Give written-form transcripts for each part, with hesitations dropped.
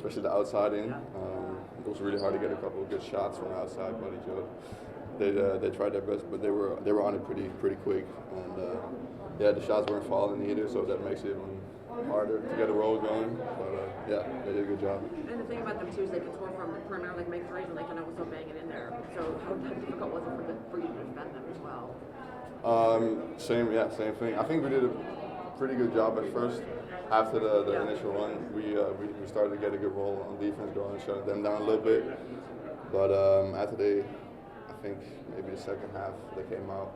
especially the outside in. It was really hard to get a couple of good shots from the outside, but they tried their best, but they were on it pretty quick, and yeah, the shots weren't falling either, so that makes it even harder to get a roll going. But yeah, they did a good job. And the thing about them too is they can score from the perimeter, like make threes, and they can also bang it in there. So how difficult was it for you to defend them as well? Same thing. I think we did a pretty good job at first. After the initial run, we started to get a good roll on defense, going and shutting them down a little bit. But after I think maybe the second half, they came out,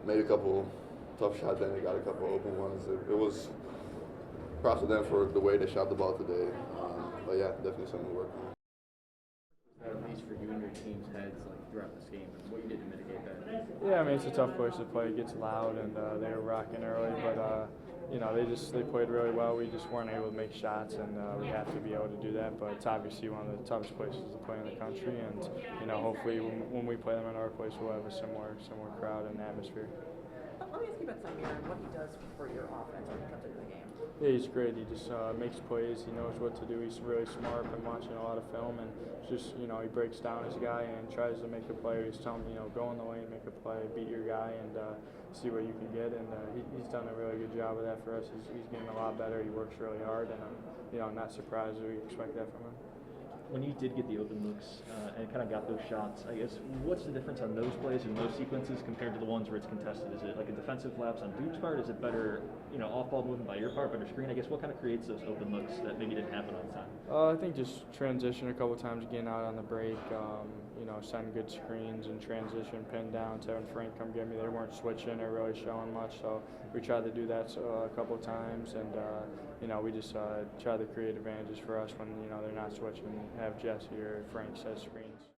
made a couple tough shots, then they got a couple open ones. It was props to them for the way they shot the ball today. But yeah, definitely something to work on. At least for you and your team's heads, like throughout this game, and what you did to mitigate that? Yeah, I mean, it's a tough place to play. It gets loud, and they were rocking early, but you know, they played really well. We just weren't able to make shots, and we have to be able to do that. But it's obviously one of the toughest places to play in the country, and you know, hopefully when we play them in our place, we'll have a similar crowd and atmosphere. Let me ask you about Samir and what he does for your offense when he comes into the game. Yeah, he's great. He just makes plays. He knows what to do. He's really smart. Been watching a lot of film, and just, you know, he breaks down his guy and tries to make a play. He's telling him, you know, go in the lane, make a play, beat your guy, and see what you can get. And he's done a really good job of that for us. He's getting a lot better. He works really hard, and I'm not surprised. We expect that from him. When you did get the open looks and kind of got those shots, I guess, what's the difference on those plays and those sequences compared to the ones where it's contested? Is it like a defensive lapse on Duke's part? Is it better, you know, off-ball movement by your part, better screen? I guess what kind of creates those open looks that maybe didn't happen all the time? I think just transition a couple times, getting out on the break, you know, send good screens and transition, pin down, having Frank come get me. They weren't switching or really showing much, so we tried to do that a couple of times, and you know, we just try to create advantages for us when, you know, they're not switching, have Jesse or Frank set screens.